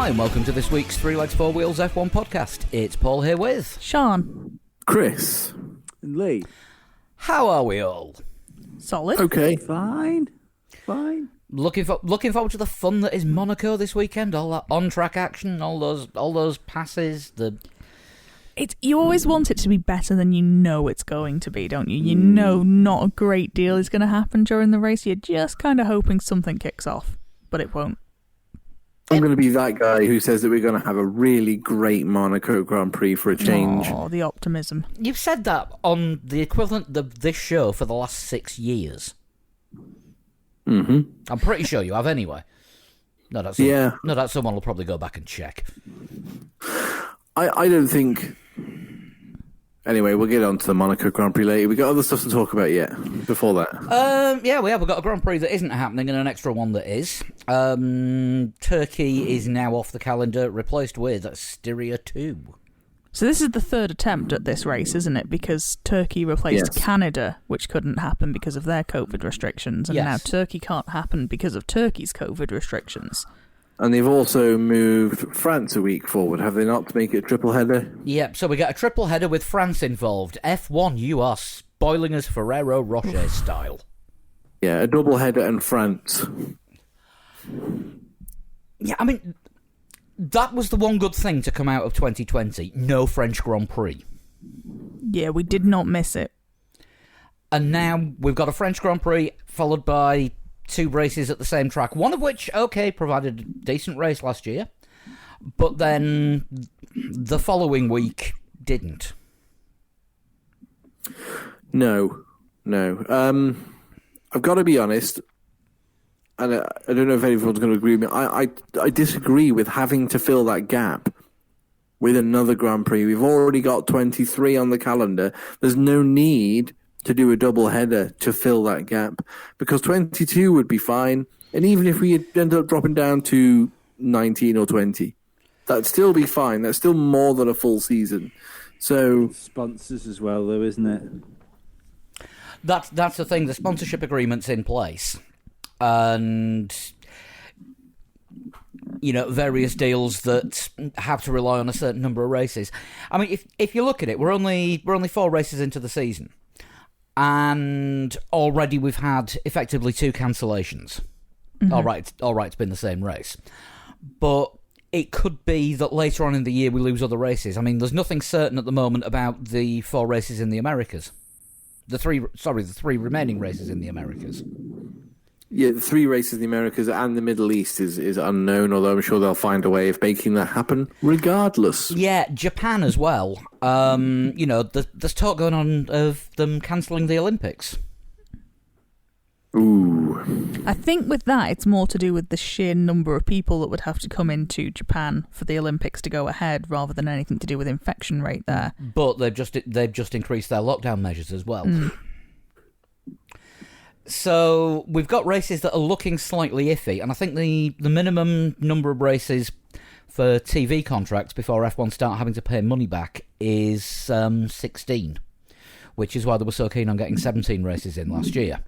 Hi and welcome to this week's Three Legs Four Wheels F1 podcast. It's Paul here with Sean. Chris. And Lee. How are we all? Solid. Okay. Fine. Looking forward to the fun that is Monaco this weekend. All that on-track action, all those passes. You always want it to be better than you know it's going to be, don't you? You know not a great deal is going to happen during the race. You're just kind of hoping something kicks off, but it won't. I'm going to be that guy who says that we're going to have a really great Monaco Grand Prix for a change. Oh, the optimism. You've said that on the equivalent of this show for the last 6 years. Mm-hmm. I'm pretty sure you have anyway. No, that someone will probably go back and check. I don't think... Anyway, we'll get on to the Monaco Grand Prix later. We got other stuff to talk about yet before that. Yeah, we have. We've got a Grand Prix that isn't happening and an extra one that is. Turkey is now off the calendar, replaced with Styria 2. So this is the third attempt at this race, isn't it? Because Turkey replaced Canada, which couldn't happen because of their COVID restrictions, and now Turkey can't happen because of Turkey's COVID restrictions. And they've also moved France a week forward, have they not, to make it a triple header? Yep, so we got a triple header with France involved. F1, you are spoiling us Ferrero Rocher style. Yeah, a double header and France. Yeah, I mean, that was the one good thing to come out of 2020. No French Grand Prix. Yeah, we did not miss it. And now we've got a French Grand Prix followed by 2 races at the same track, one of which, provided a decent race last year, but then the following week didn't. No. I've got to be honest, and I don't know if anyone's going to agree with me, I disagree with having to fill that gap with another Grand Prix. We've already got 23 on the calendar. There's no need to do a double header to fill that gap, because 22 would be fine, and even if we end up dropping down to 19 or 20, that'd still be fine. That's still more than a full season. So sponsors as well, though, isn't it? That's the thing. The sponsorship agreement's in place, and various deals that have to rely on a certain number of races. I mean, if you look at it, we're only 4 races into the season. And already we've had effectively 2 cancellations. Mm-hmm. All right, it's been the same race. But it could be that later on in the year we lose other races. I mean, there's nothing certain at the moment about the 4 races in the Americas. The 3 remaining races in the Americas. Yeah, the 3 races in the Americas and the Middle East is unknown, although I'm sure they'll find a way of making that happen regardless. Yeah, Japan as well. There's talk going on of them cancelling the Olympics. Ooh. I think with that, it's more to do with the sheer number of people that would have to come into Japan for the Olympics to go ahead, rather than anything to do with infection rate there. But they've just increased their lockdown measures as well. So we've got races that are looking slightly iffy, and I think the minimum number of races for TV contracts before F1 start having to pay money back is 16, which is why they were so keen on getting 17 races in last year.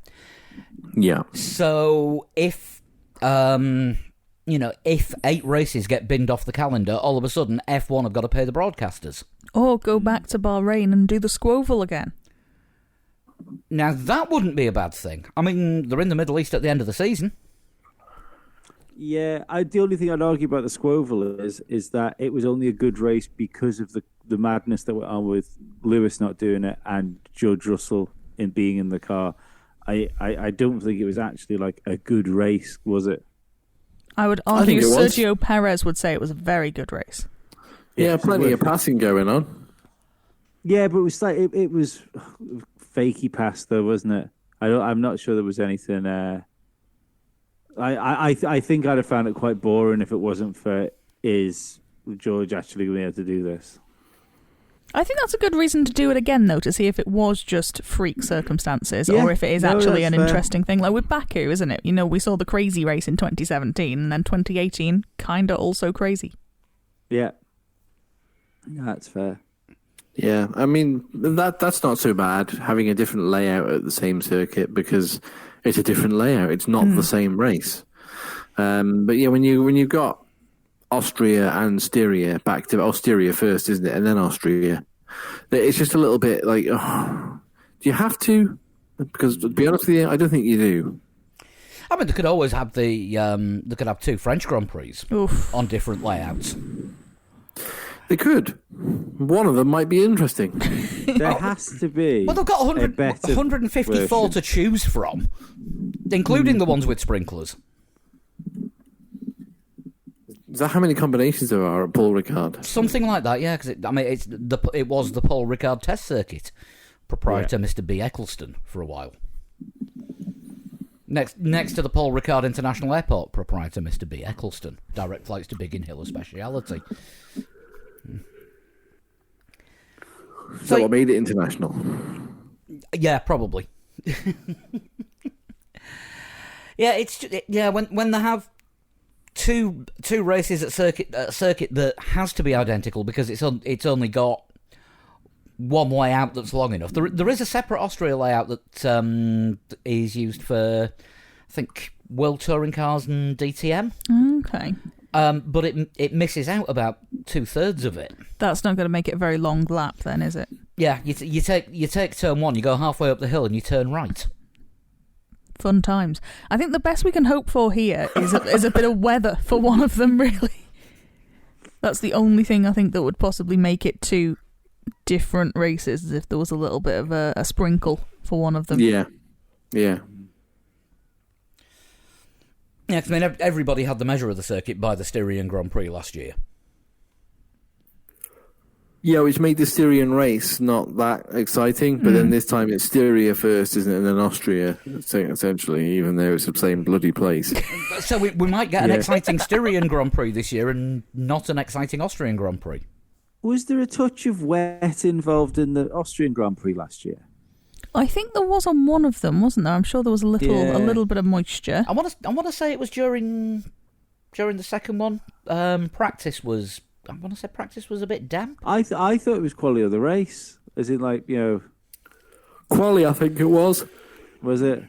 Yeah. So if 8 races get binned off the calendar, all of a sudden F1 have got to pay the broadcasters. Or go back to Bahrain and do the Squoval again. Now, that wouldn't be a bad thing. I mean, they're in the Middle East at the end of the season. Yeah, the only thing I'd argue about the Squoval is that it was only a good race because of the madness that went on with Lewis not doing it and George Russell being in the car. I don't think it was actually like a good race, was it? I would argue Sergio Perez would say it was a very good race. Yeah, plenty of passing going on. Yeah, but it was like it was fakey pass though, wasn't it? I'm not sure there was anything. I think I'd have found it quite boring if it wasn't for George actually being able to do this. I think that's a good reason to do it again, though, to see if it was just freak circumstances or if it is actually an interesting thing. Like with Baku, isn't it? We saw the crazy race in 2017, and then 2018, kind of also crazy. Yeah, that's fair. Yeah, I mean, that's not so bad, having a different layout at the same circuit, because it's a different layout. It's not the same race. But yeah, when you've got Austria and Styria back to Styria first, isn't it? And then Austria. It's just a little bit like, do you have to? Because to be honest with you, I don't think you do. I mean, they could always have they could have 2 French Grand Prix on different layouts. They could. One of them might be interesting. There has to be. Well, they've got 154 version to choose from, including the ones with sprinklers. Is that how many combinations there are at Paul Ricard? Something like that, yeah. Because it was the Paul Ricard Test Circuit, proprietor Mr. B. Eccleston for a while. Next to the Paul Ricard International Airport, proprietor Mr. B. Eccleston. Direct flights to Biggin Hill, a speciality. So what made it international? Yeah, probably. When they have two races at circuit that has to be identical because it's only got one layout that's long enough. There is a separate Austria layout that is used for, I think, World Touring Cars and DTM. Okay. But it misses out about 2/3 of it. That's not going to make it a very long lap, then, is it? Yeah, you take turn 1, you go halfway up the hill, and you turn right. Fun times. I think the best we can hope for here is a bit of weather for one of them, really. That's the only thing I think that would possibly make it 2 different races, is if there was a little bit of a sprinkle for one of them. Yeah. Yeah, because I mean, everybody had the measure of the circuit by the Styrian Grand Prix last year. Yeah, which made the Styrian race not that exciting, but then this time it's Styria first, isn't it, and then Austria, essentially, even though it's the same bloody place. So we might get an exciting Styrian Grand Prix this year and not an exciting Austrian Grand Prix. Was there a touch of wet involved in the Austrian Grand Prix last year? I think there was on one of them, wasn't there? I'm sure there was a little bit of moisture. I want to say it was during the second one. Practice was a bit damp. I thought it was quality of the race, as in Quali, I think it was. Was it?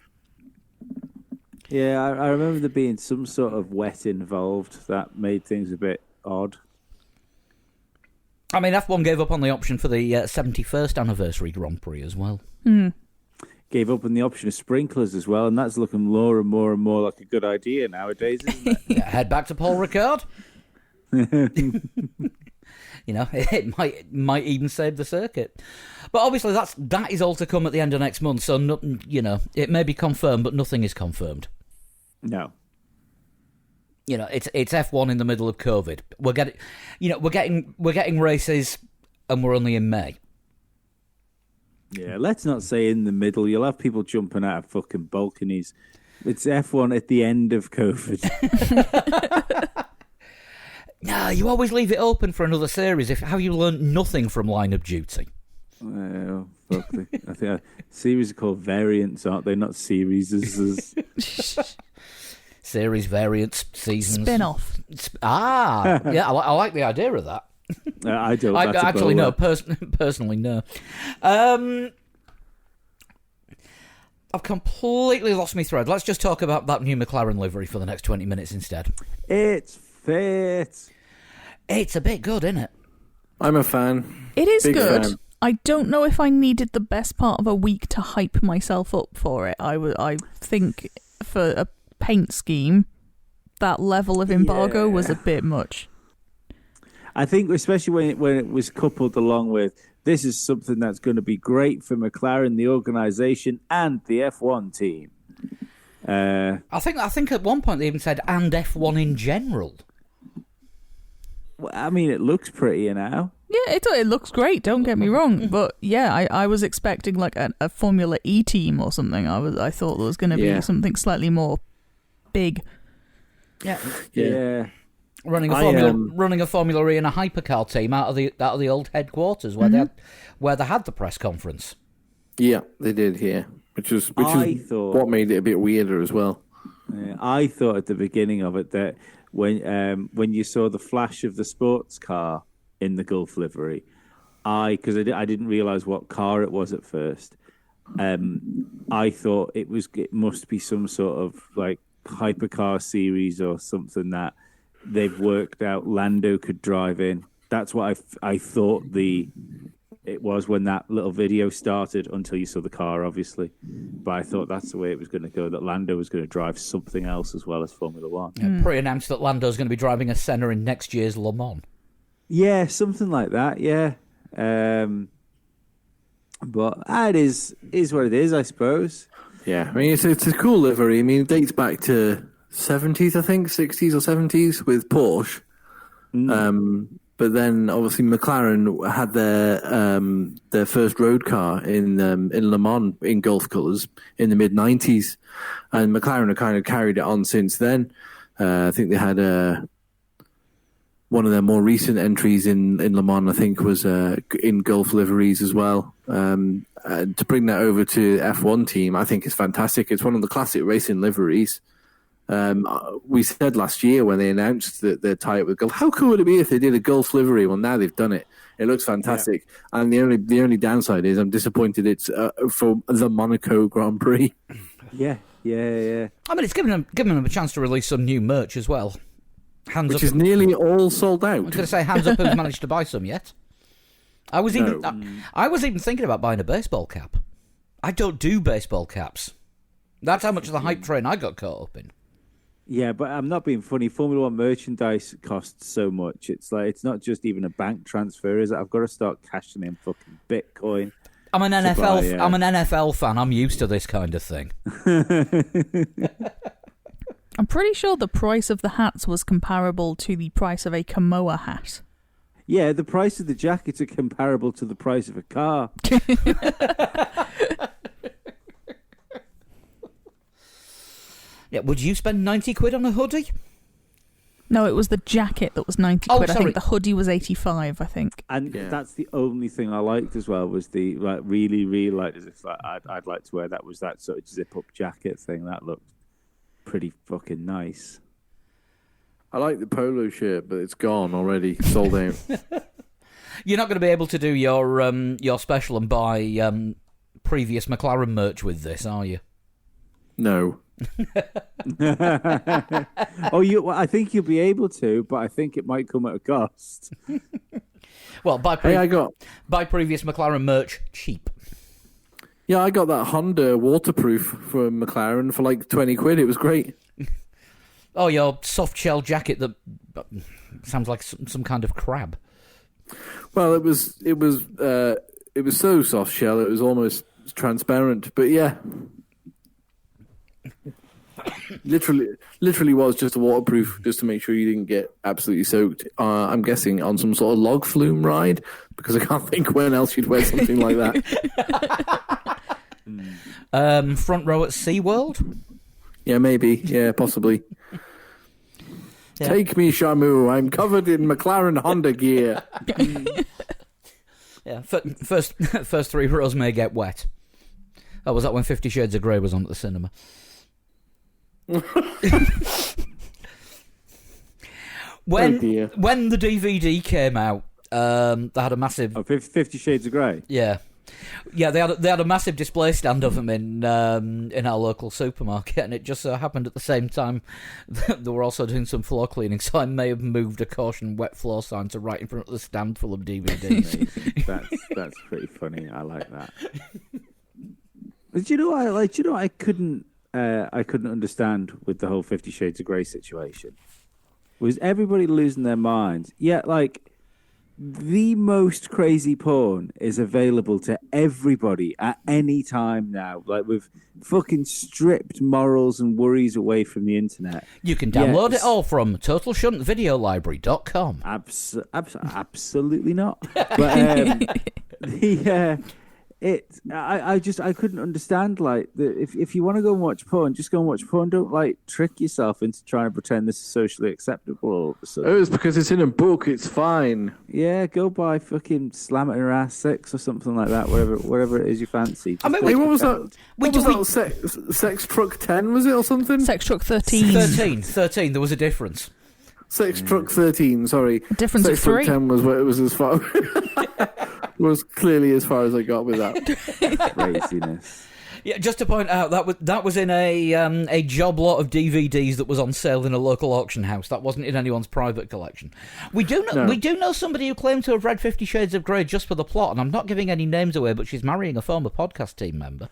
Yeah, I remember there being some sort of wet involved that made things a bit odd. I mean, F1 gave up on the option for the 71st anniversary Grand Prix as well. Gave up on the option of sprinklers as well, and that's looking more and more and more like a good idea nowadays, isn't it? Yeah, head back to Paul Ricard. It might even save the circuit. But obviously that is all to come at the end of next month, so it may be confirmed, but nothing is confirmed. No. It's F1 in the middle of COVID. We're getting races, and we're only in May. Yeah, let's not say in the middle. You'll have people jumping out of fucking balconies. It's F1 at the end of COVID. No, you always leave it open for another series. How you learned nothing from Line of Duty? Well, fuck. I think series are called variants, aren't they? Not series. Series, variants, seasons. Spin-off. Yeah, I like the idea of that. I don't. I actually no. Personally, no. I've completely lost my thread. Let's just talk about that new McLaren livery for the next 20 minutes instead. It's fit. It's a bit good, isn't it? I'm a fan. It is Big good. Fan. I don't know if I needed the best part of a week to hype myself up for it. I think for a paint scheme, that level of embargo was a bit much. I think especially when it was coupled along with, this is something that's going to be great for McLaren, the organisation, and the F1 team. I think at one point they even said, and F1 in general. Well, I mean, it looks prettier now. Yeah, it looks great, don't get me wrong. But yeah, I was expecting like a Formula E team or something. I thought there was going to be something slightly more big. Yeah. Running a Formula E and a hypercar team out of the old headquarters where they had the press conference. Yeah, they did. Yeah, which is what made it a bit weirder as well. I thought at the beginning of it that when you saw the flash of the sports car in the Gulf livery, because I didn't realise what car it was at first. I thought it must be some sort of like hypercar series or something that they've worked out Lando could drive in. That's what I thought it was when that little video started, until you saw the car, obviously. But I thought that's the way it was going to go, that Lando was going to drive something else as well as Formula One. Yeah, pre-announced that Lando's going to be driving a Senna in next year's Le Mans. Yeah, something like that, yeah. But it is what it is, I suppose. Yeah, I mean, it's a cool livery. I mean, it dates back to 70s, I think, 60s or 70s with Porsche. But then, obviously, McLaren had their first road car in Le Mans in Gulf colours in the mid-90s. And McLaren have kind of carried it on since then. I think they had one of their more recent entries in Le Mans, I think, was in Gulf liveries as well. To bring that over to F1 team, I think is fantastic. It's one of the classic racing liveries. We said last year when they announced that they're tied up with Gulf, how cool would it be if they did a Gulf livery? Well, now they've done it. It looks fantastic. Yeah. And the only downside is I'm disappointed it's for the Monaco Grand Prix. Yeah. I mean, it's given them a chance to release some new merch as well. Which is nearly all sold out. I was going to say, hands up, who's managed to buy some yet? I was even thinking about buying a baseball cap. I don't do baseball caps. That's how much of the hype train I got caught up in. Yeah, but I'm not being funny. Formula One merchandise costs so much. It's like, it's not just even a bank transfer, is it? I've got to start cashing in fucking Bitcoin. I'm an NFL fan. I'm used to this kind of thing. I'm pretty sure the price of the hats was comparable to the price of a Kamoa hat. Yeah, the price of the jackets are comparable to the price of a car. Yeah, would you spend 90 quid on a hoodie? No, it was the jacket that was 90 quid. Sorry. I think the hoodie was 85, I think. And that's the only thing I liked as well, was the really, really liked, as if I'd like to wear that, was that sort of zip-up jacket thing. That looked pretty fucking nice. I like the polo shirt, but it's gone already. Sold out. You're not going to be able to do your special and buy previous McLaren merch with this, are you? No. I think you'll be able to, but I think it might come at a cost. Well, buy previous McLaren merch cheap. Yeah, I got that Honda waterproof from McLaren for like 20 quid. It was great. Oh, your soft shell jacket that sounds like some kind of crab. Well, it was so soft shell it was almost transparent. But yeah, literally was just a waterproof, just to make sure you didn't get absolutely soaked. I'm guessing on some sort of log flume ride, because I can't think when else you'd wear something like that. Front row at SeaWorld? Yeah, maybe. Yeah, possibly. Yeah. Take me, Shamu. I'm covered in McLaren Honda gear. Yeah, first three rows may get wet. Oh, was that when 50 Shades of Grey was on at the cinema? When the DVD came out, they had a massive... 50 Shades of Grey? Yeah. Yeah, they had a massive display stand of them in our local supermarket, and it just so happened at the same time that they were also doing some floor cleaning, so I may have moved a caution wet floor sign to right in front of the stand full of DVDs. That's pretty funny. I like that. But do you know what I couldn't understand with the whole 50 Shades of Grey situation? Was everybody losing their minds? Yeah, like, the most crazy porn is available to everybody at any time now. Like, we've fucking stripped morals and worries away from the internet. You can download it all from TotalShuntVideoLibrary.com. Absolutely not. But I couldn't understand, like, if you want to go and watch porn, just go and watch porn. Don't, like, trick yourself into trying to pretend this is socially acceptable all of a sudden. Oh, it's because it's in a book. It's fine. Yeah, go buy fucking Slam It in Her Ass 6 or something like that, wherever it is you fancy. I mean, what was that? Sex Truck 10, was it, or something? Sex Truck 13. 13, there was a difference. Sex Truck 13, sorry. Difference Sex of 3. Truck 10 was where it was as far... was clearly as far as I got with that. Craziness. Yeah, just to point out that was in a job lot of DVDs that was on sale in a local auction house. That wasn't in anyone's private collection. We do know somebody who claimed to have read 50 Shades of Grey just for the plot, and I'm not giving any names away, but she's marrying a former podcast team member.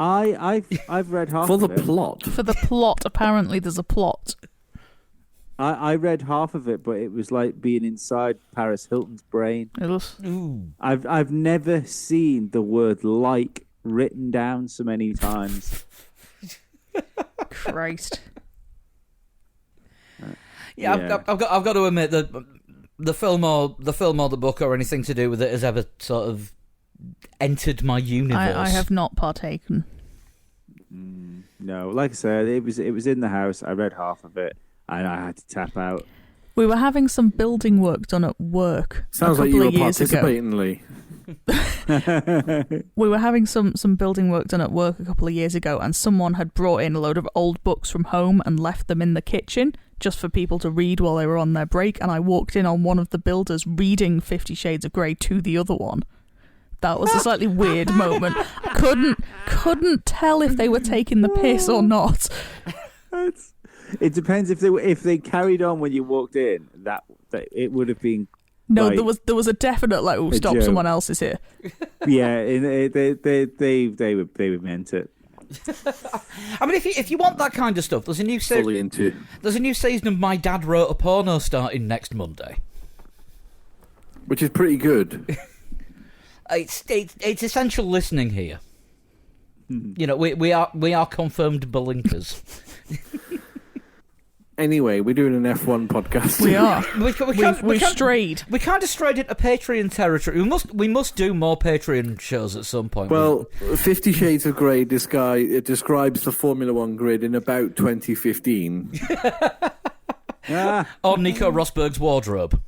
I've read half for the of it. plot. For the plot, apparently there's a plot. I read half of it, but it was like being inside Paris Hilton's brain. Ooh. I've never seen the word "like" written down so many times. Christ. Yeah. I've got to admit that the film or the book or anything to do with it has ever sort of entered my universe. I have not partaken. No, like I said, it was in the house. I read half of it, and I had to tap out. We were having some building work done at work. Sounds like you were participating, Lee. We were having some building work done at work a couple of years ago, and someone had brought in a load of old books from home and left them in the kitchen just for people to read while they were on their break. And I walked in on one of the builders reading 50 Shades of Grey to the other one. That was a slightly weird moment. Couldn't tell if they were taking the piss or not. It depends if they carried on when you walked in. That it would have been. No, like, there was a definite like, oh, stop! joke. Someone else is here. Yeah, they meant it. I mean, if you want that kind of stuff, there's a new There's a new season of My Dad Wrote a Porno starting next Monday, which is pretty good. It's essential listening here. You know, we are confirmed belinkers. Anyway, we're doing an F1 podcast. We are. We've strayed. We kind of strayed into Patreon territory. We must do more Patreon shows at some point. Well, 50 Shades of Grey describes the Formula One grid in about 2015. Or Nico Rosberg's wardrobe.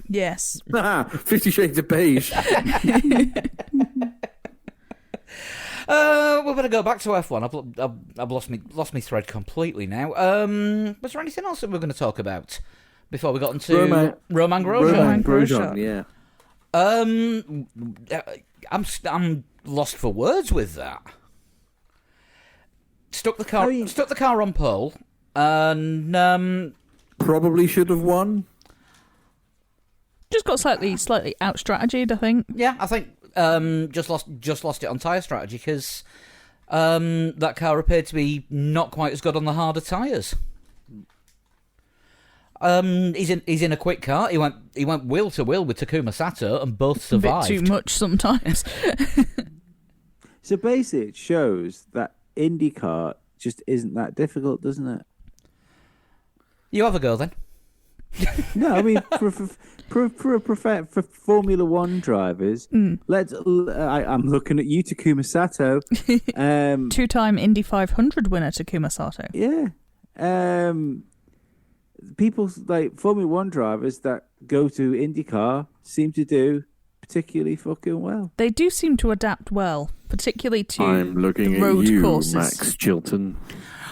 Yes. 50 Shades of Beige. We're going to go back to F1. I've lost me thread completely now. Was there anything else that we're going to talk about before we got into Romain Grosjean? Romain Grosjean, yeah. I'm lost for words with that. Stuck the car on pole, and probably should have won. Just got slightly out strategied, I think. Yeah, I think just lost it on tyre strategy because that car appeared to be not quite as good on the harder tyres. He's in a quick car. He went wheel to wheel with Takuma Sato, and both survived. A bit too much sometimes. So basically, it shows that IndyCar just isn't that difficult, doesn't it? You have a go then. No, I mean for Formula One drivers, I'm looking at you, Takuma Sato, two-time Indy 500 winner Takuma Sato. Yeah, people like Formula One drivers that go to IndyCar seem to do particularly fucking well. They do seem to adapt well, particularly to I'm looking the road at you, courses. Max Chilton.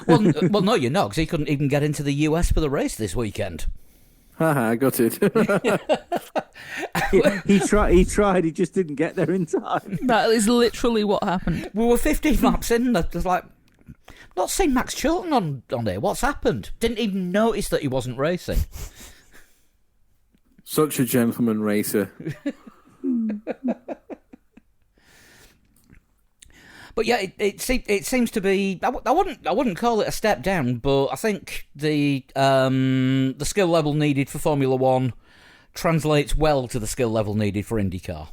Well, no, you're not, because he couldn't even get into the US for the race this weekend. Haha, I got it. He tried. He just didn't get there in time. That is literally what happened. We were 15 laps in, and I was like, not seen Max Chilton on there. What's happened? Didn't even notice that he wasn't racing. Such a gentleman racer. But yeah, it seems to be. I wouldn't call it a step down, but I think the skill level needed for Formula One translates well to the skill level needed for IndyCar.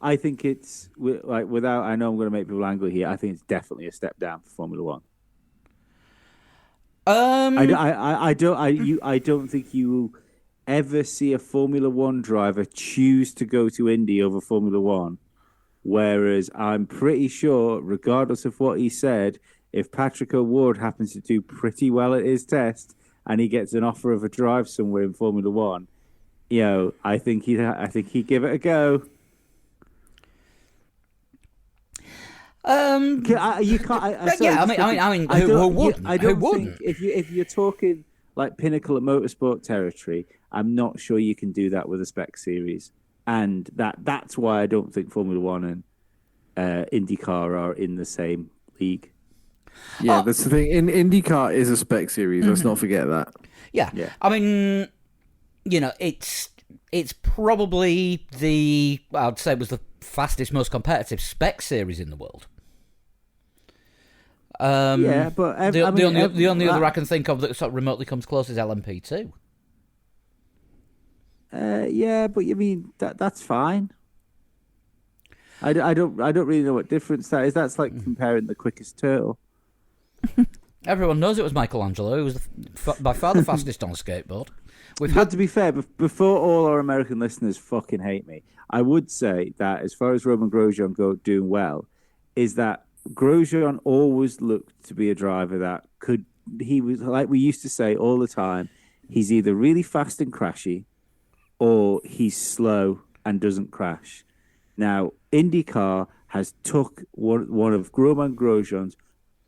I think it's like without. I know I'm going to make people angry here. I think it's definitely a step down for Formula One. I don't think you ever see a Formula One driver choose to go to Indy over Formula One. Whereas I'm pretty sure, regardless of what he said, if Patrick O'Ward happens to do pretty well at his test and he gets an offer of a drive somewhere in Formula One, I think he'd give it a go. You can't. Who wouldn't? I don't think if you're talking like pinnacle at motorsport territory, I'm not sure you can do that with a spec series. And that's why I don't think Formula One IndyCar are in the same league. Yeah, that's the thing. IndyCar is a spec series. Let's not forget that. Yeah. I mean, it's probably I'd say it was the fastest, most competitive spec series in the world. Yeah, but the only other I can think of that sort of remotely comes close is LMP2. Yeah, but you mean that's fine. I don't really know what difference that is. That's like comparing the quickest turtle. Everyone knows it was Michelangelo, who was by far the fastest on a skateboard. To be fair, before all our American listeners fucking hate me, I would say that as far as Romain Grosjean doing well, is that Grosjean always looked to be a driver that he was, like we used to say all the time, he's either really fast and crashy, or he's slow and doesn't crash. Now, IndyCar has took one of Romain Grosjean's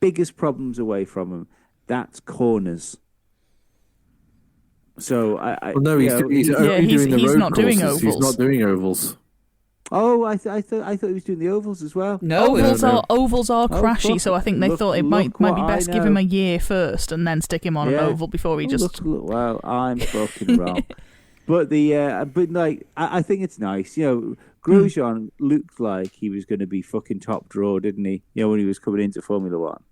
biggest problems away from him. That's corners. So he's not doing ovals. He's not doing ovals. Oh, I thought he was doing the ovals as well. No, ovals are crashy, so I think they thought it might be best give him a year first and then stick him on an oval before he just. Well, I'm fucking wrong. But I think it's nice. Grosjean looked like he was going to be fucking top draw, didn't he? When he was coming into Formula One.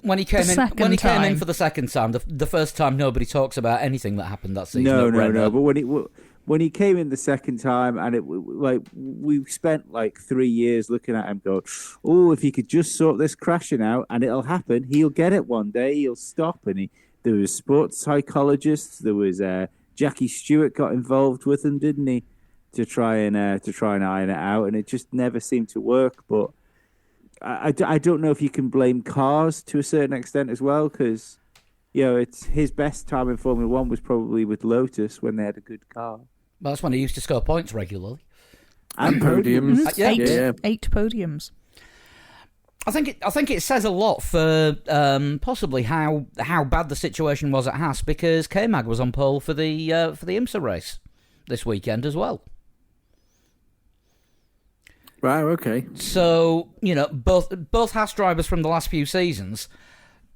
When he came in for the second time, the first time nobody talks about anything that happened that season. No. But when he came in the second time, and we spent like 3 years looking at him, going, "Oh, if he could just sort this crashing out, and it'll happen. He'll get it one day. He'll stop." And there was sports psychologists. There was Jackie Stewart got involved with him, didn't he, to try and iron it out, and it just never seemed to work. But I don't know if you can blame cars to a certain extent as well, because it's his best time in Formula One was probably with Lotus when they had a good car. Well, that's when he used to score points regularly. And podiums. Mm-hmm. 8 podiums. I think it says a lot for possibly how bad the situation was at Haas, because K-Mag was on pole for the IMSA race this weekend as well. Wow, okay. So, both Haas drivers from the last few seasons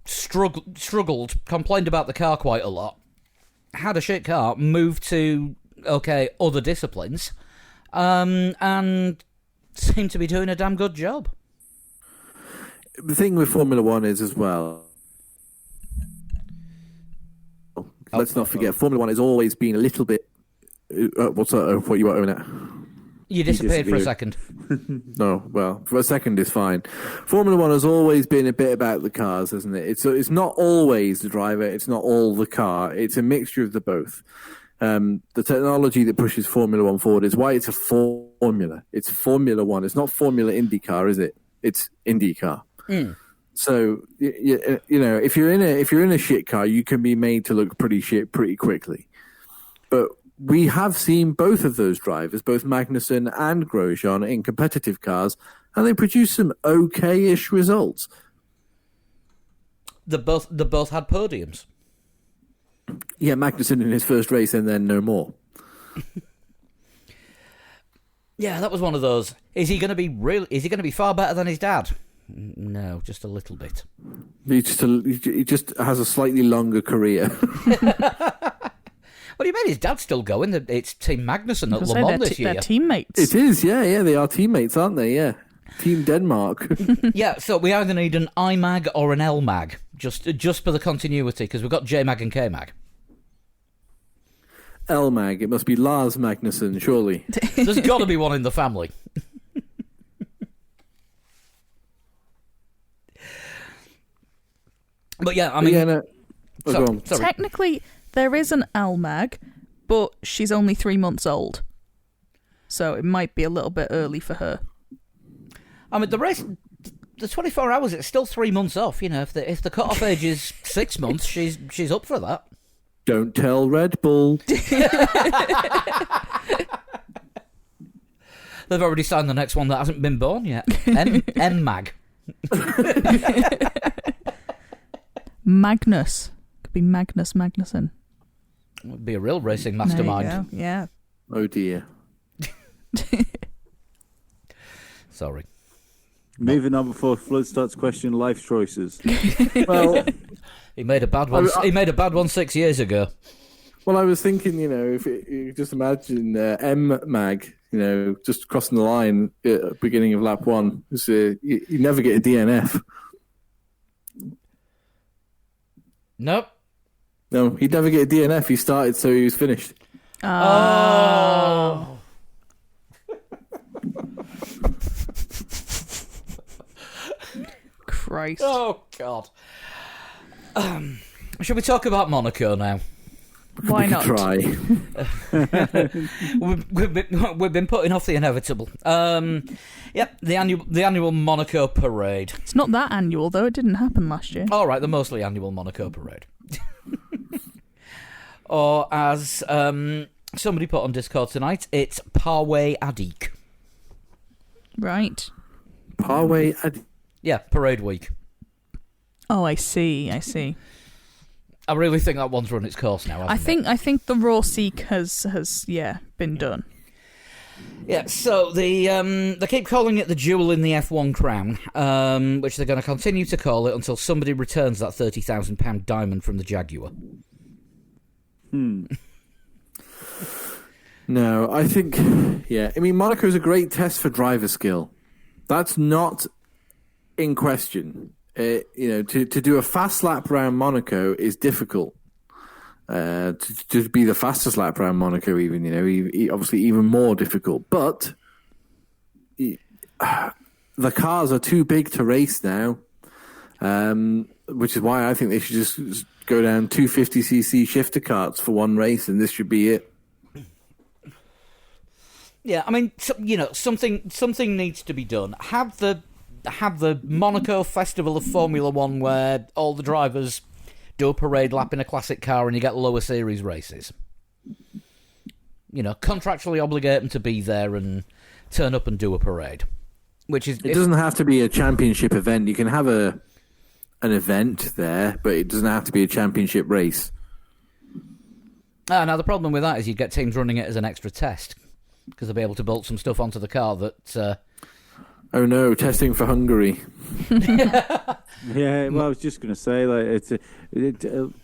struggled, complained about the car quite a lot, had a shit car, moved to, other disciplines, and seemed to be doing a damn good job. The thing with Formula One is as well, let's not forget, Formula One has always been a little bit... what you were doing at? You disappeared for a second. No, well, for a second is fine. Formula One has always been a bit about the cars, hasn't it? It's not always the driver, it's not all the car, it's a mixture of the both. The technology that pushes Formula One forward is why it's a formula. It's Formula One. It's not Formula IndyCar, is it? It's IndyCar. Mm. So if you're in a shit car, you can be made to look pretty shit pretty quickly. But we have seen both of those drivers, both Magnussen and Grosjean, in competitive cars, and they produce some okay-ish results. They both had podiums. Yeah, Magnussen in his first race, and then no more. Yeah, that was one of those. Is he going to be far better than his dad? No, just a little bit. He just has a slightly longer career. What do you mean? His dad's still going. It's Team Magnussen at Le Mans this year. They're teammates. It is, yeah. They are teammates, aren't they? Yeah. Team Denmark. Yeah, so we either need an IMAG or an LMAG, just for the continuity, because we've got JMAG and KMAG. LMAG, it must be Lars Magnussen, surely. There's got to be one in the family. But yeah, I mean... Sorry. Technically, there is an LMAG, but she's only 3 months old. So it might be a little bit early for her. I mean, the race, the 24 hours, it's still 3 months off. If the cut-off age is 6 months, she's up for that. Don't tell Red Bull. They've already signed the next one that hasn't been born yet. MMAG. Magnus. Could be Magnus Magnussen. Would be a real racing mastermind. There you go. Yeah. Oh dear. Sorry. Moving on before Flood starts questioning life choices. Well, He made a bad one. He made a bad one 6 years ago. well, I was thinking, if you just imagine M-Mag, just crossing the line at the beginning of lap one. You never get a DNF. Nope. No, he'd never get a DNF. He started, so he was finished. Oh. Christ. Oh, God. Should we talk about Monaco now? Why We not? could try. We've been putting off the inevitable. Yep, the annual Monaco parade. It's not that annual, though. It didn't happen last year. All right, the mostly annual Monaco parade. Or as somebody put on Discord tonight, it's Parway Adik. Right. Parway. Yeah, parade week. Oh, I see. I really think that one's run its course now. I think the Raw Seek has been done. Yeah, so they keep calling it the jewel in the F1 crown, which they're going to continue to call it until somebody returns that £30,000 diamond from the Jaguar. No, I think, Monaco's a great test for driver skill. That's not in question. To do a fast lap around Monaco is difficult. To be the fastest lap around Monaco, even, obviously even more difficult. But the cars are too big to race now, which is why I think they should just go down 250cc shifter carts for one race, and this should be it. Yeah, I mean, something needs to be done. Have the Monaco Festival of Formula One where all the drivers do a parade lap in a classic car and you get lower series races. Contractually obligate them to be there and turn up and do a parade. Which is it doesn't have to be a championship event. You can have an event there, but it doesn't have to be a championship race. Now the problem with that is you get teams running it as an extra test because they'll be able to bolt some stuff onto the car that. Oh no! Testing for Hungary. Yeah, well, I was just going to say,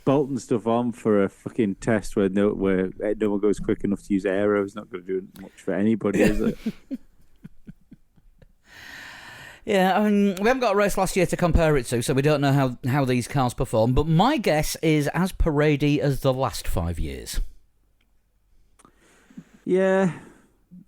bolting stuff on for a fucking test where no one goes quick enough to use aero is not going to do much for anybody, is it? Yeah, I mean, we haven't got a race last year to compare it to, so we don't know how these cars perform. But my guess is as paradey as the last 5 years. Yeah.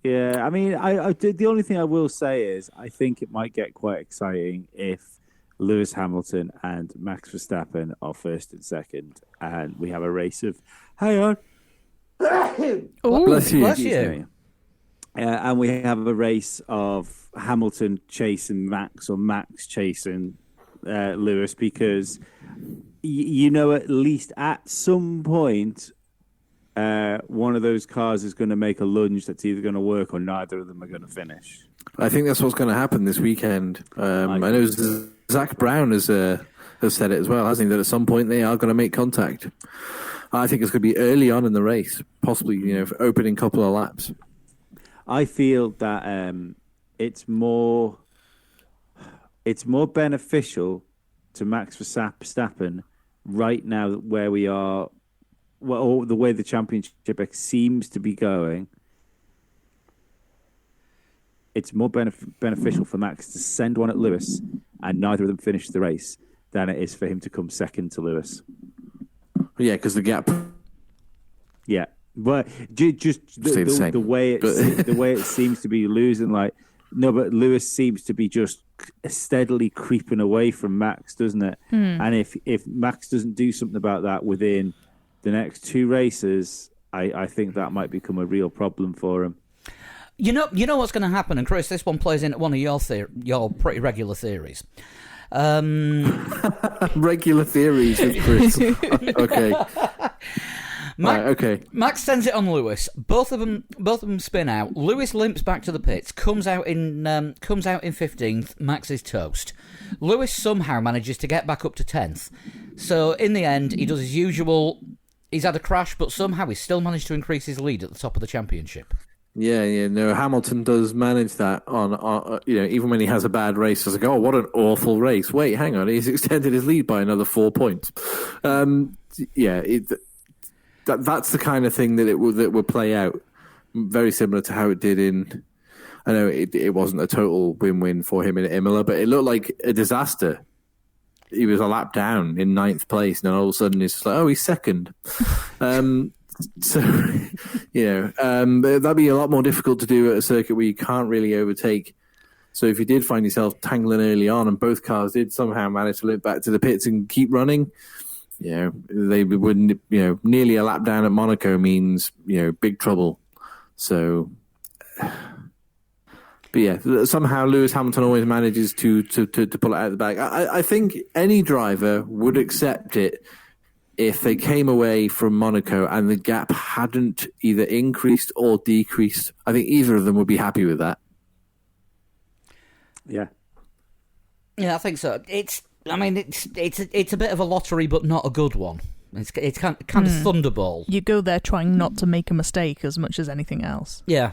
I mean, the only thing I will say is I think it might get quite exciting if Lewis Hamilton and Max Verstappen are first and second, and we have a race of hang on, Bless you. Bless you. And we have a race of Hamilton chasing Max or Max chasing Lewis, because at least at some point. One of those cars is going to make a lunge that's either going to work or neither of them are going to finish. I think that's what's going to happen this weekend. I know Zach Brown has said it as well, hasn't he? That at some point they are going to make contact. I think it's going to be early on in the race, possibly for opening couple of laps. I feel that it's more beneficial to Max Verstappen right now where we are. Well, the way the championship seems to be going, it's more beneficial for Max to send one at Lewis and neither of them finish the race than it is for him to come second to Lewis. Yeah, because the gap. Yeah, but just the way it seems to be losing. But Lewis seems to be just steadily creeping away from Max, doesn't it? And if Max doesn't do something about that within the next two races, I think that might become a real problem for him. You know what's going to happen, and Chris, this one plays into one of your pretty regular theories. Regular theories with Chris. Okay. Okay. Max sends it on Lewis. Both of them spin out. Lewis limps back to the pits. Comes out in 15th. Max is toast. Lewis somehow manages to get back up to 10th. So in the end, he does his usual. He's had a crash, but somehow he's still managed to increase his lead at the top of the championship. Yeah. No, Hamilton does manage that on even when he has a bad race. It's like, oh, what an awful race. Wait, hang on, he's extended his lead by another 4 points. That's the kind of thing that will play out. Very similar to how it did in. I know it wasn't a total win-win for him in Imola, but it looked like a disaster. He was a lap down in 9th place, and then all of a sudden it's like, oh, he's second. So, that'd be a lot more difficult to do at a circuit where you can't really overtake. So if you did find yourself tangling early on, and both cars did somehow manage to limp back to the pits and keep running, they wouldn't. Nearly a lap down at Monaco means big trouble. So. But yeah, somehow Lewis Hamilton always manages to pull it out of the bag. I think any driver would accept it if they came away from Monaco and the gap hadn't either increased or decreased. I think either of them would be happy with that. Yeah. Yeah, I think so. It's a bit of a lottery, but not a good one. It's kind of Thunderball. You go there trying not to make a mistake as much as anything else. Yeah.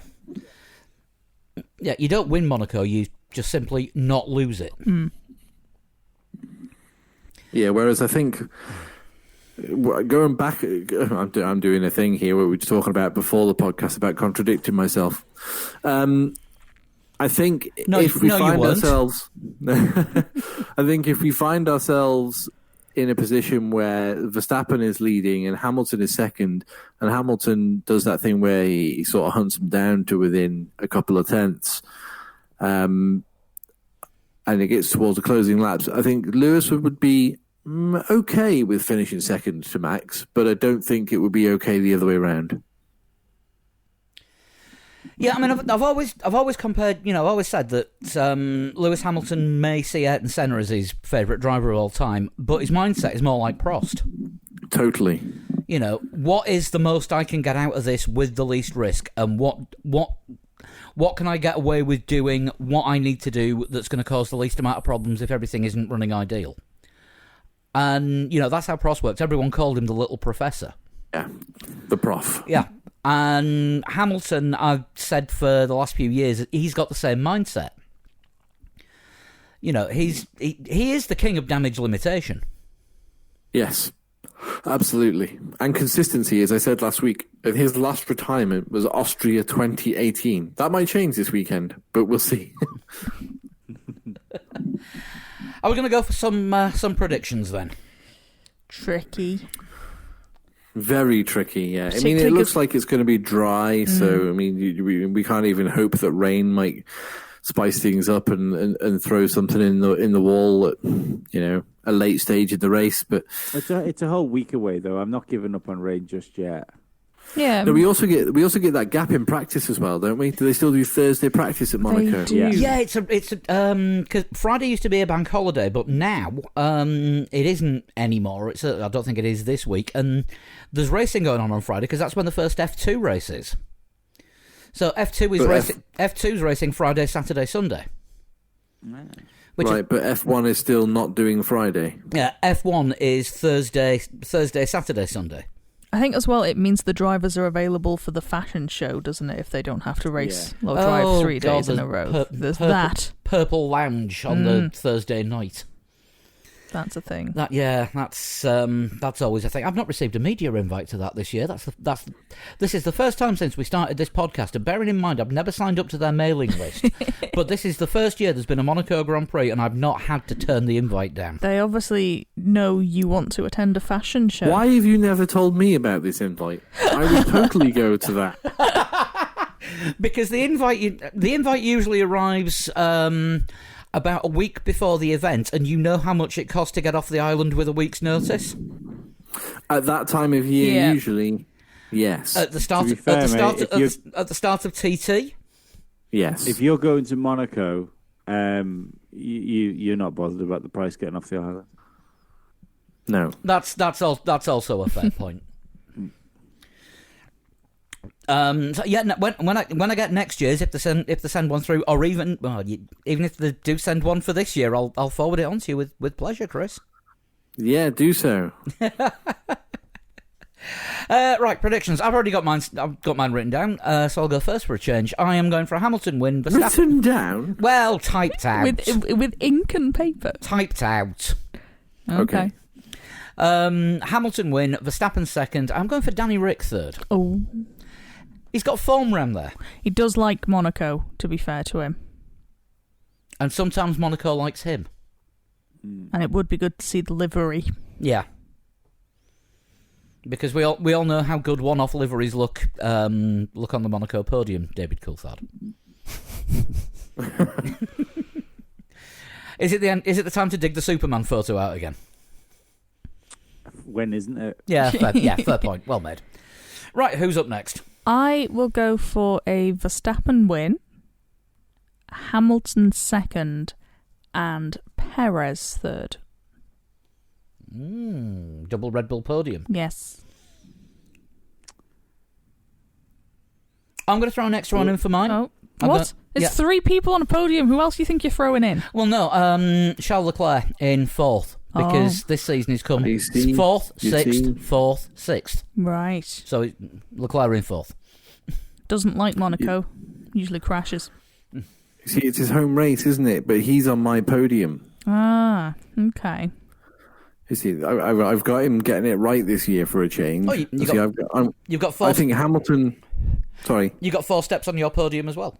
Yeah, you don't win Monaco, you just simply not lose it. Mm. Yeah, whereas I think going back, I'm doing a thing here where we were talking about before the podcast about contradicting myself. I think if we find ourselves in a position where Verstappen is leading and Hamilton is second, and Hamilton does that thing where he sort of hunts him down to within a couple of tenths, and it gets towards the closing laps, I think Lewis would be okay with finishing second to Max, but I don't think it would be okay the other way around. Yeah, I mean, I've always compared. I've always said that Lewis Hamilton may see Ayrton Senna as his favourite driver of all time, but his mindset is more like Prost. Totally. What is the most I can get out of this with the least risk, and what can I get away with doing? What I need to do that's going to cause the least amount of problems if everything isn't running ideal. And that's how Prost works. Everyone called him the little professor. Yeah, the prof. Yeah. And Hamilton, I've said for the last few years, he's got the same mindset. He is the king of damage limitation. Yes, absolutely. And consistency, as I said last week, his last retirement was Austria 2018. That might change this weekend, but we'll see. Are we going to go for some predictions then? Tricky. Very tricky, yeah. I mean, it looks like it's going to be dry, so, I mean, we can't even hope that rain might spice things up and throw something in the wall at, a late stage of the race. But it's a whole week away, though. I'm not giving up on rain just yet. Yeah. No, we also get that gap in practice as well, don't we? Do they still do Thursday practice at Monaco? They do. Yeah, it's because Friday used to be a bank holiday, but now it isn't anymore. I don't think it is this week, and there's racing going on Friday because that's when the first F2 race is. So F2's racing Friday, Saturday, Sunday. Right, but F1 is still not doing Friday. Yeah, F1 is Thursday, Saturday, Sunday. I think as well it means the drivers are available for the fashion show, doesn't it? If they don't have to race or drive 3 days in a row. There's that. Purple Lounge on the Thursday night. That's a thing. That's always a thing. I've not received a media invite to that this year. This is the first time since we started this podcast, and bearing in mind I've never signed up to their mailing list, but this is the first year there's been a Monaco Grand Prix and I've not had to turn the invite down. They obviously know you want to attend a fashion show. Why have you never told me about this invite? I would totally go to that. Because the invite usually arrives about a week before the event, and you know how much it costs to get off the island with a week's notice? At that time of year, usually, yes. At the start of TT? Yes. If you're going to Monaco, you're not bothered about the price getting off the island. No. That's also a fair point. When I get next year's, if they send one through, or even if they do send one for this year, I'll forward it on to you with pleasure, Chris. Yeah, do so. Right, predictions. I've already got mine. I've got mine written down, so I'll go first for a change. I am going for a Hamilton win. Written down? Well, typed out. with ink and paper. Typed out. Okay. Hamilton win. Verstappen second. I'm going for Danny Rick third. Oh, He's got form around there, he does like Monaco. To be fair to him, and sometimes Monaco likes him. and it would be good to see the livery. Yeah. Because we all know how good one-off liveries look on the Monaco podium, David Coulthard. Is it the time to dig the Superman photo out again? When isn't it? Yeah, fair point. Well made. Right, who's up next? I will go for a Verstappen win, Hamilton second, and Perez third. Double Red Bull podium. Yes. I'm going to throw an extra one in for mine. Oh, what? There's 3 people on a podium. Who else do you think you're throwing in? Well, no, Charles Leclerc in fourth. Because this season he's come fourth, sixth, fourth, sixth. Right. So Leclerc in fourth. Doesn't like Monaco. Usually crashes. See, it's his home race, isn't it? But he's on my podium. Ah, okay. You see, I've got him getting it right this year for a change. Oh, you've got 4. I think Hamilton. Sorry, you got 4 steps on your podium as well.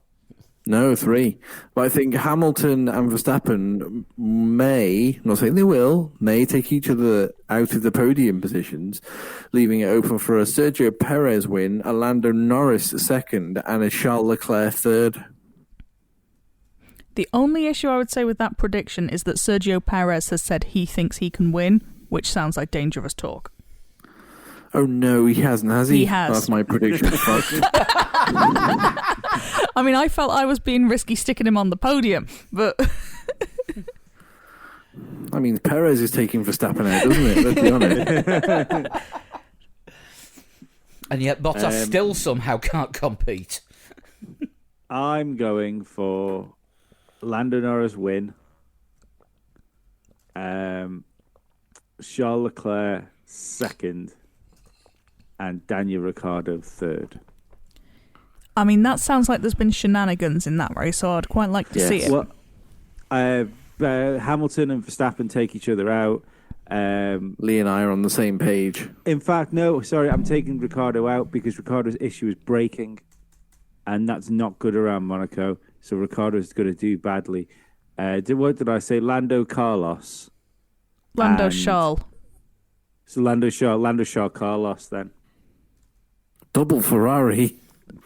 No, 3. But I think Hamilton and Verstappen may, I'm not saying they will, may take each other out of the podium positions, leaving it open for a Sergio Perez win, a Lando Norris second, and a Charles Leclerc third. The only issue I would say with that prediction is that Sergio Perez has said he thinks he can win, which sounds like dangerous talk. Oh no, he hasn't, has he? He has. That's my prediction. I mean, I felt I was being risky sticking him on the podium, but... I mean, Perez is taking Verstappen out, doesn't it? Let's be honest. And yet Bottas still somehow can't compete. I'm going for Lando Norris win. Charles Leclerc second. And Daniel Ricciardo third. I mean, that sounds like there's been shenanigans in that race, so I'd quite like to see it. Well, Hamilton and Verstappen take each other out. Lee and I are on the same page. In fact, no, sorry, I'm taking Ricciardo out because Ricciardo's issue is braking, and that's not good around Monaco, so Ricciardo's going to do badly. What did I say? Lando Carlos. Lando Charles. So Lando Charles Carlos then. Double Ferrari.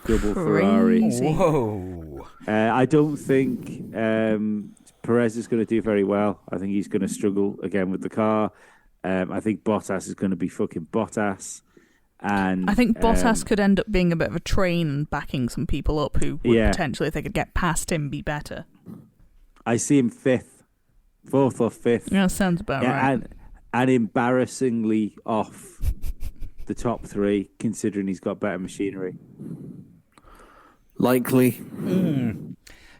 Whoa. I don't think Perez is going to do very well. I think he's going to struggle again with the car. I think Bottas is going to be fucking Bottas. And I think Bottas could end up being a bit of a train and backing some people up who would potentially, if they could get past him, be better. I see him 4th or 5th. Yeah, sounds about right. And embarrassingly off the top 3, considering he's got better machinery. Likely.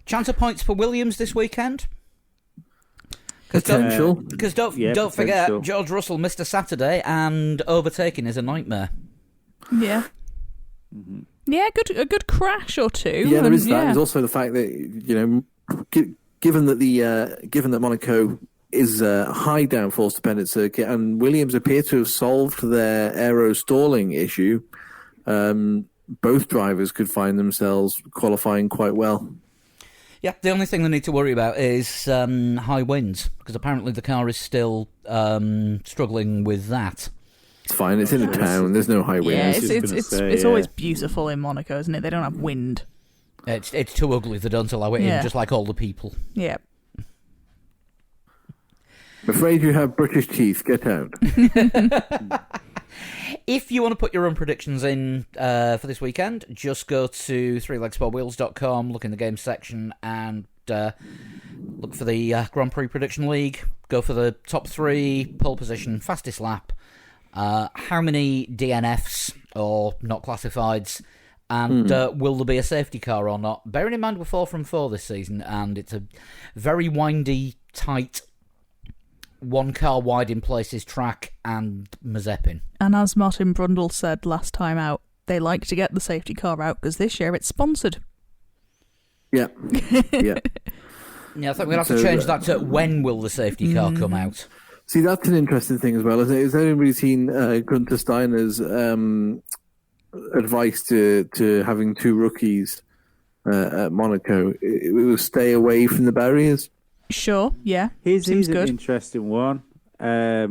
Chance of points for Williams this weekend? Potential. Because don't forget, George Russell missed a Saturday, and overtaking is a nightmare. Yeah. Mm-hmm. Yeah, a good crash or two. Yeah, there is that. There's also the fact that given that Monaco is a high downforce dependent circuit, and Williams appear to have solved their aero stalling issue, both drivers could find themselves qualifying quite well. Yeah, the only thing they need to worry about is high winds, because apparently the car is still struggling with that. It's fine, it's in a town, there's no high winds. Yeah, it's always beautiful in Monaco, isn't it? They don't have wind. It's too ugly, they don't allow it in, just like all the people. Yeah. I'm afraid you have British teeth. Get out. If you want to put your own predictions in for this weekend, just go to threelegsportwheels.com, look in the games section, and look for the Grand Prix Prediction League. Go for the top 3, pole position, fastest lap, how many DNFs or not classifieds, and will there be a safety car or not? Bearing in mind we're 4 from 4 this season, and it's a very windy, tight one car wide in places track and Mazepin. And as Martin Brundle said last time out, they like to get the safety car out because this year it's sponsored. Yeah. Yeah. Yeah, I think we'll have to change that to when will the safety car come out. See, that's an interesting thing as well. Has anybody seen Gunther Steiner's advice to having two rookies at Monaco? It was stay away from the barriers. Sure, yeah. Here's Seems an good. interesting one. Let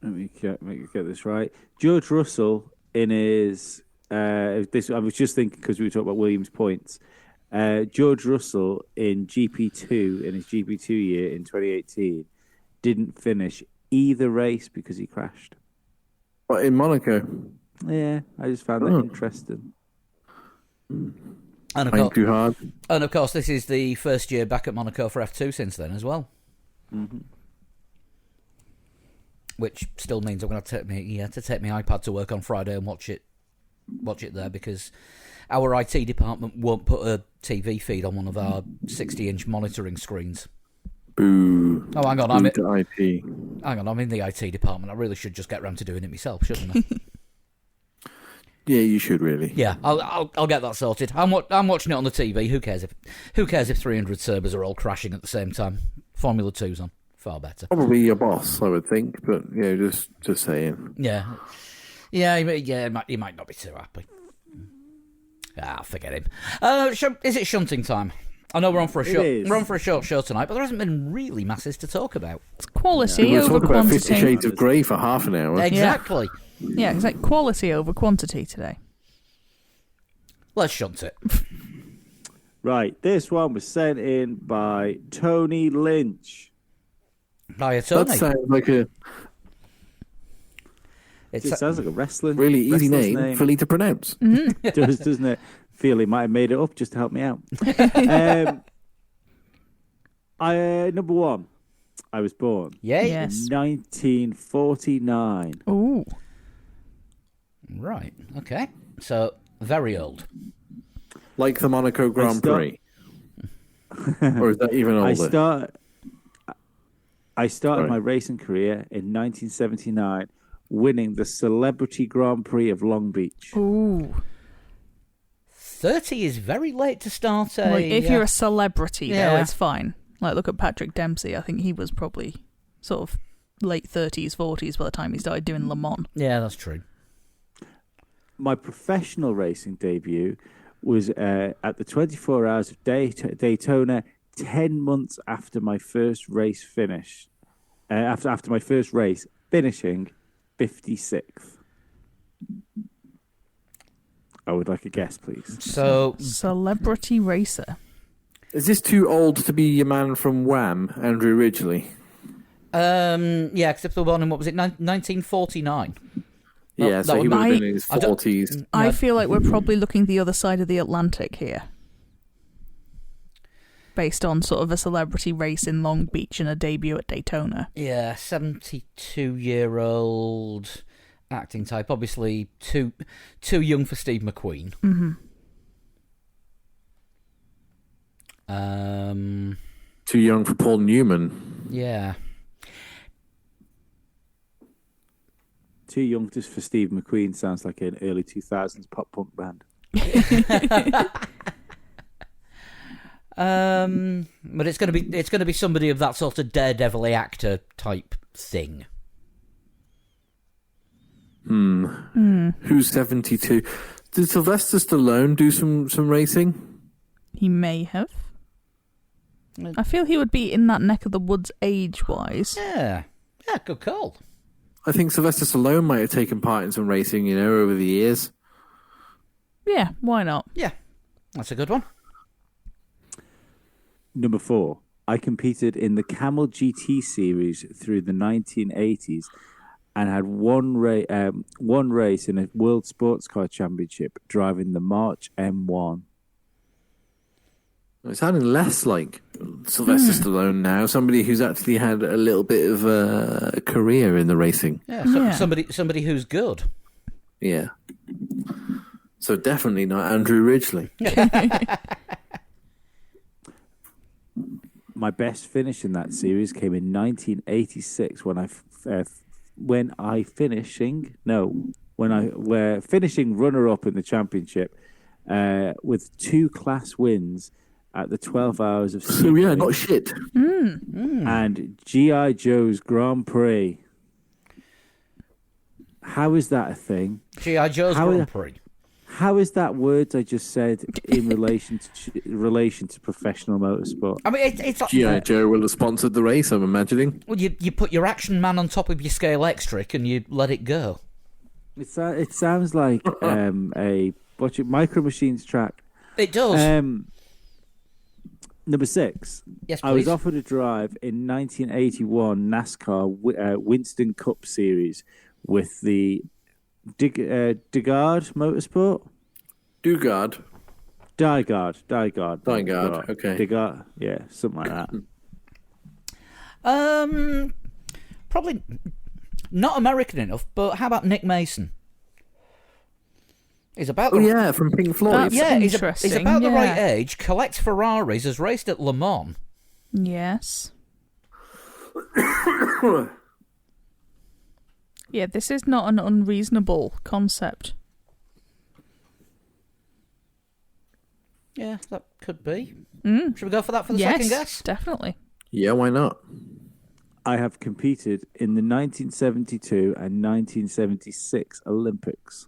me get this right. George Russell, in his this, I was just thinking because we were talking about Williams' points. George Russell in GP2 in his GP2 year in 2018 didn't finish either race because he crashed. What, in Monaco? Yeah, I just found that interesting. And Playing too hard. And of course, this is the first year back at Monaco for F2 since then as well. Mm-hmm. Which still means I'm going to take my iPad to work on Friday and watch it there, because our IT department won't put a TV feed on one of our 60-inch monitoring screens. Boo. Oh, hang on, I'm in the IT department. I really should just get round to doing it myself, shouldn't I? Yeah, you should really. Yeah, I'll get that sorted. I'm watching it on the TV. Who cares if 300 Cerbers are all crashing at the same time? Formula 2's on. Far better. Probably your boss, I would think, but just saying. Yeah, he might not be too happy. Forget him. Is it shunting time? I know we're on for a short show tonight, but there hasn't been really masses to talk about. It's quality We'll over talk about 50 quantity. Shades of Grey for half an hour. Exactly. Yeah, it's like quality over quantity today. Let's shunt it. Right, this one was sent in by Tony Lynch. Hiya, Tony. That sounds like a It sounds like a really easy wrestler's name for Lee to pronounce. It does, doesn't it? Feel he might have made it up just to help me out. Number one, I was born Yay. Yes. in 1949. Ooh. Right. Okay. So very old. Like the Monaco Grand Prix. Or is that even older? I started my racing career in 1979, winning the Celebrity Grand Prix of Long Beach. Ooh. 30 is very late to start a... Like, if you're a celebrity, though, Yeah. it's fine. Like, look at Patrick Dempsey. I think he was probably sort of late 30s, 40s by the time he started doing Le Mans. Yeah, that's true. My professional racing debut was at the 24 Hours of Daytona, 10 months after my first race finished. After my first race, finishing 56th. I would like a guess, please. So... Celebrity racer. Is this too old to be your man from Wham, Andrew Ridgeley? yeah, except for the one in, what was it, 1949? Yeah, that so he would would have be- been in his I don't- 40s. I feel like we're probably looking the other side of the Atlantic here. Based on sort of a celebrity race in Long Beach and a debut at Daytona. Yeah, 72-year-old acting type. Obviously, too young for Steve McQueen. Too young for Paul Newman. Yeah. Too young just for Steve McQueen sounds like an early 2000s pop punk band. But it's going to be somebody of that sort of daredevil actor type thing. Who's 72? Did Sylvester Stallone do some racing? He may have. I feel he would be in that neck of the woods age-wise. Yeah, good call. I think Sylvester Stallone might have taken part in some racing, over the years. Yeah, why not? Yeah, that's a good one. Number 4. I competed in the Camel GT series through the 1980s and had one race in a World Sports Car Championship driving the March M1. It's sounding less like Sylvester Stallone now, somebody who's actually had a little bit of a career in the racing. Yeah, Yeah. somebody who's good. Yeah. So definitely not Andrew Ridgeley. my best finish in that series came in 1986 when we're finishing runner-up in the championship with 2 class wins at the 12 Hours of Sea. So yeah, not shit. And G.I. Joe's Grand Prix. How is that a thing? G.I. Joe's Grand Prix. How is that words I just said in relation to professional motorsport? I mean, it's like G.I. Joe will have sponsored the race, I'm imagining. Well, you put your Action Man on top of your Scale Extric and you let it go. It sounds like a Micro Machines track. It does. Number 6. Yes, please. I was offered a drive in 1981 NASCAR Winston Cup Series with the Dygard Motorsport? Dygard. Dygard, okay. Dygard, yeah, something like that. Probably not American enough, but how about Nick Mason? He's about from Pink Floyd. He's about the right age, collects Ferraris, has raced at Le Mans. Yes. Yeah, this is not an unreasonable concept. Yeah, that could be. Should we go for that for the second guess? Definitely. Yeah, why not? I have competed in the 1972 and 1976 Olympics.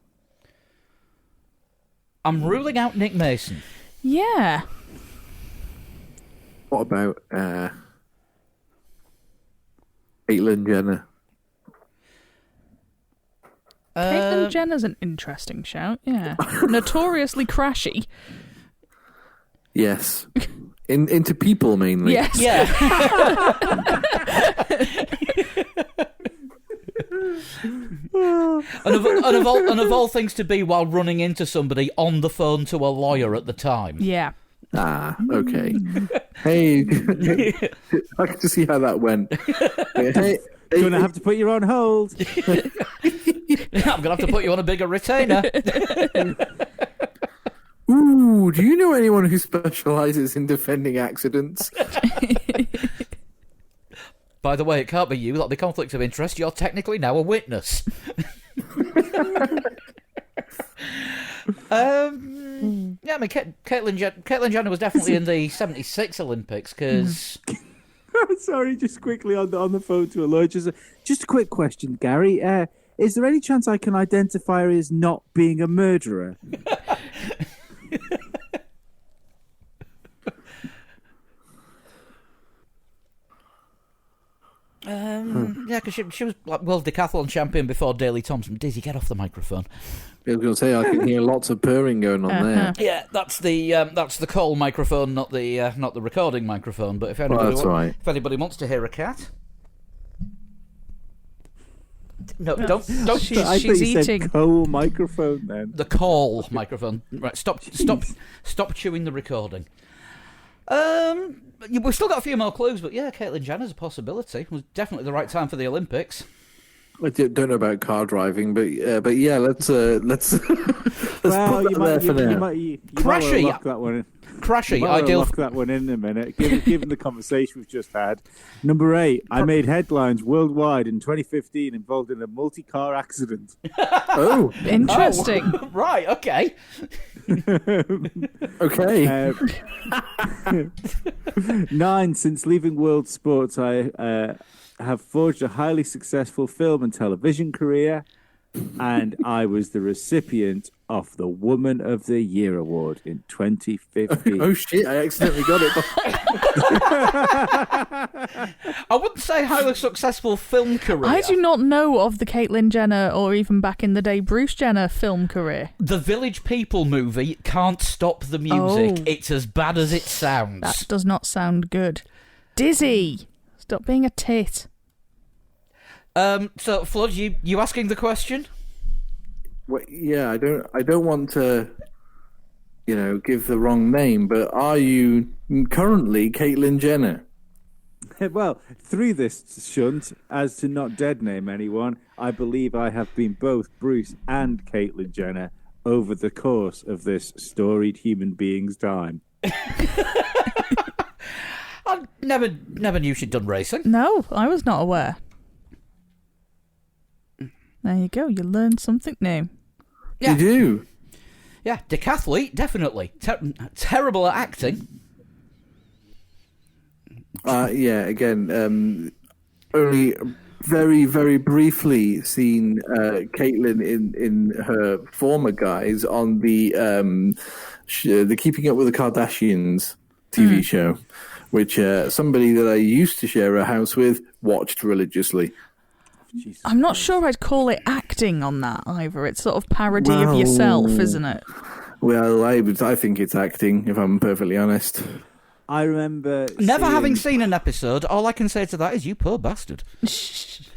I'm ruling out Nick Mason. Yeah. What about Caitlyn Jenner? Caitlyn Jenner's an interesting shout, yeah. Notoriously crashy. Yes. Into people, mainly. Yes. Yeah. and of all things to be while running into somebody on the phone to a lawyer at the time. Yeah. Ah, okay. Hey, I can see how that went. Hey, you're going to have to put you on hold. I'm going to have to put you on a bigger retainer. Ooh, do you know anyone who specialises in defending accidents? By the way, it can't be you. That'll be conflict of interest. You're technically now a witness. Yeah, I mean, Caitlyn Jenner was definitely in the 76 Olympics because... Sorry, just quickly on the phone to a lawyer. Just a quick question, Gary. Is there any chance I can identify her as not being a murderer? Yeah, because she was like world decathlon champion before Daley Thompson. Dizzy, get off the microphone. I was going to say I can hear lots of purring going on there. Yeah, that's the call microphone, not the recording microphone. But if anybody wants to hear a cat, no, don't. She's eating. Said call microphone then. The call microphone. Right, stop chewing the recording. We've still got a few more clues, but yeah, Caitlyn Jenner's a possibility. It was definitely the right time for the Olympics. I don't know about car driving, but yeah, let's put that there for now. Crashy, lock that one in. Crashy, ideal. Lock that one in a minute. Given the conversation we've just had. Number 8, I made headlines worldwide in 2015 involved in a multi-car accident. Oh, interesting. Oh, right, okay. Okay. 9, since leaving World Sports, I have forged a highly successful film and television career, and I was the recipient of the Woman of the Year award in 2015. Oh shit, I accidentally got it. I wouldn't say highly successful film career. I do not know of the Caitlyn Jenner or even back in the day Bruce Jenner film career. The Village People movie, Can't Stop the Music. Oh. It's as bad as it sounds. That does not sound good. Dizzy, stop being a tit. So Flood, you asking the question? Well, yeah, I don't want to, give the wrong name, but are you currently Caitlyn Jenner? Well, through this shunt, as to not dead name anyone, I believe I have been both Bruce and Caitlyn Jenner over the course of this storied human being's time. Never knew she'd done racing. No, I was not aware. There you go. You learned something new. Yeah. You do. Yeah, decathlete, definitely. Terrible at acting. Again, only very, very briefly seen Caitlin in her former guise on the Keeping Up with the Kardashians TV show, which somebody that I used to share a house with watched religiously. Jesus I'm not sure I'd call it acting on that either. It's sort of parody of yourself, isn't it? Well, I think it's acting, if I'm perfectly honest. I remember never having seen an episode. All I can say to that is, you poor bastard.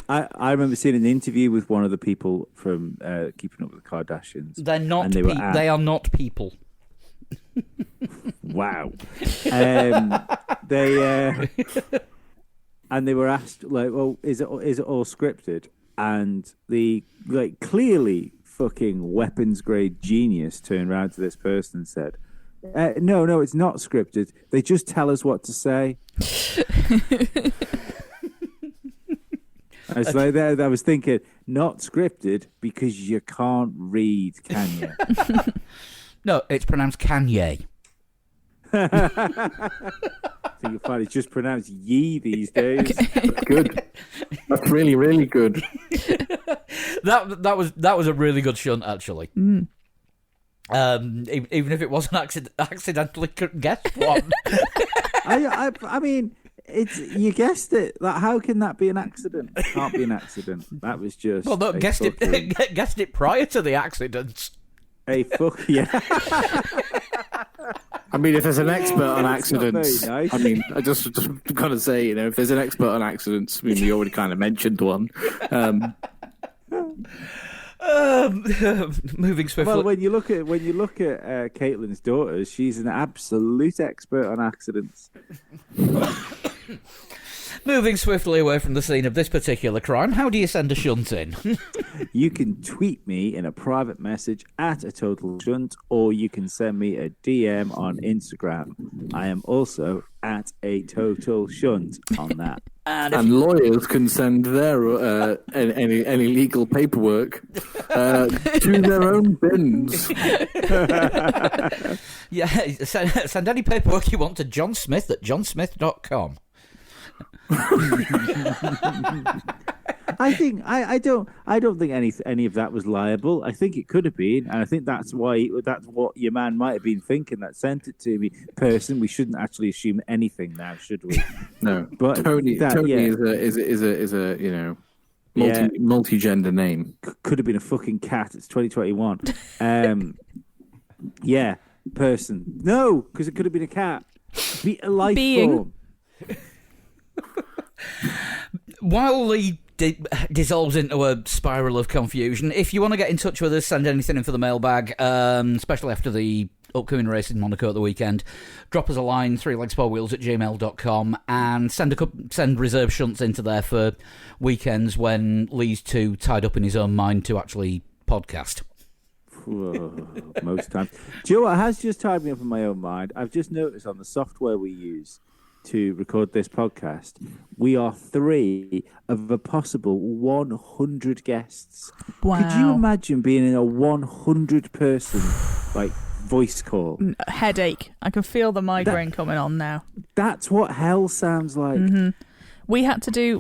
I remember seeing an interview with one of the people from Keeping Up with the Kardashians. They're not. They are not people. Wow. And they were asked, like, "Well, is it all scripted?" And the clearly fucking weapons grade genius turned around to this person and said, "No, it's not scripted. They just tell us what to say." I was like, I was thinking, not scripted because you can't read, can you? No, it's pronounced Kanye. I think you'll find it's just pronounced ye these days. That's good. That's really, really good. That was a really good shunt, actually. Mm. Even if it wasn't accidentally guessed one. I mean, you guessed it. Like, how can that be an accident? It can't be an accident. That was just guessed it prior to the accident. Hey, fuck yeah. I mean, if there's an expert on accidents, nice. I mean, I just got to say, if there's an expert on accidents, I mean, we already kind of mentioned one. Moving swiftly. Well, when you look at Caitlin's daughters, she's an absolute expert on accidents. Moving swiftly away from the scene of this particular crime, how do you send a shunt in? You can tweet me in a private message at a total shunt, or you can send me a DM on Instagram. I am also at a total shunt on that. And lawyers can send their any legal paperwork to their own bins. Yeah, send any paperwork you want to John Smith at johnsmith.com. I don't think any of that was liable. I think it could have been, and I think that's what your man might have been thinking that sent it to me. Person, we shouldn't actually assume anything now, should we? No, but Tony is a multi-gender name. Could have been a fucking cat. It's 2021. Yeah, person. No, because it could have been a cat. Be a life form. While he dissolves into a spiral of confusion, if you want to get in touch with us, send anything in for the mailbag, especially after the upcoming race in Monaco at the weekend, drop us a line, 3legs4wheels@gmail.com, and send reserve shunts into there for weekends when Lee's too tied up in his own mind to actually podcast. Most times. Do you know what has just tied me up in my own mind? I've just noticed on the software we use to record this podcast, we are 3 of a possible 100 guests. Wow. Could you imagine being in a 100-person voice call? Headache. I can feel the migraine coming on now. That's what hell sounds like. Mm-hmm. We had to do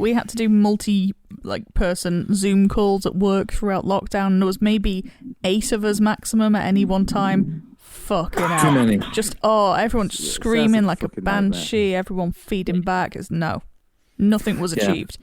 multi-person Zoom calls at work throughout lockdown, and there was maybe 8 of us maximum at any one time. Fucking hell. Too many. Just, everyone screaming like a banshee, everyone feeding back. Nothing was achieved.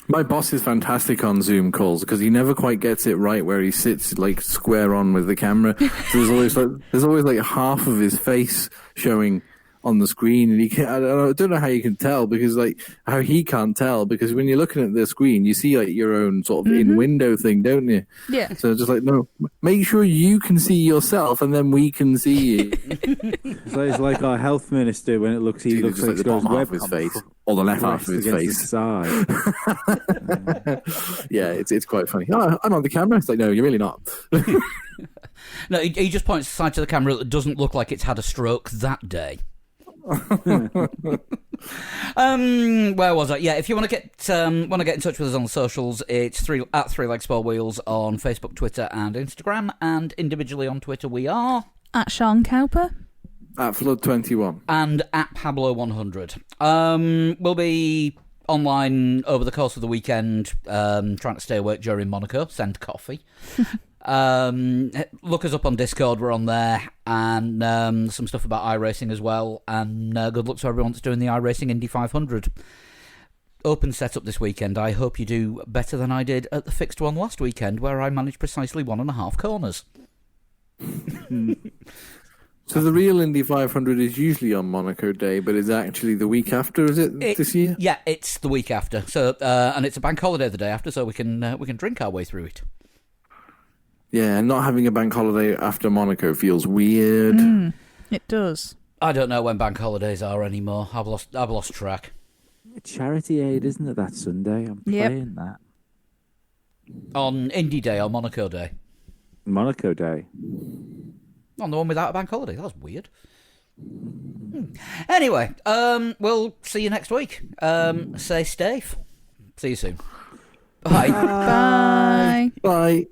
My boss is fantastic on Zoom calls because he never quite gets it right where he sits square on with the camera. So there's always half of his face showing on the screen, and I don't know how you can tell, because how he can't tell, because when you're looking at the screen you see your own sort of in window thing, don't you? Yeah. So just no, make sure you can see yourself and then we can see you. It's like our health minister when it looks like the bottom half of his face or the left half of his face. Side. Yeah, it's quite funny. Oh, I'm on the camera. It's no, you're really not. No, he just points aside to the camera that doesn't look like it's had a stroke that day. Where was I? Yeah, if you want to get in touch with us on the socials, it's at Three Legs Four Wheels on Facebook, Twitter, and Instagram, and individually on Twitter we are at Sean Cowper, at Flood21, and at Pablo100. We'll be online over the course of the weekend, trying to stay awake during Monaco. Send coffee. Look us up on Discord, we're on there, and some stuff about iRacing as well, and good luck to everyone that's doing the iRacing Indy 500 open setup this weekend. I hope you do better than I did at the fixed one last weekend, where I managed precisely 1.5 corners. So the real Indy 500 is usually on Monaco Day, but it's actually the week after, is it this year? Yeah, it's the week after. So and it's a bank holiday the day after, so we can drink our way through it. Yeah, and not having a bank holiday after Monaco feels weird. It does. I don't know when bank holidays are anymore. I've lost track. Charity Aid, isn't it, that Sunday? I'm playing that. On Indy Day or Monaco Day? Monaco Day. On the one without a bank holiday. That's weird. Anyway, we'll see you next week. Stay safe. See you soon. Bye. Bye. Bye.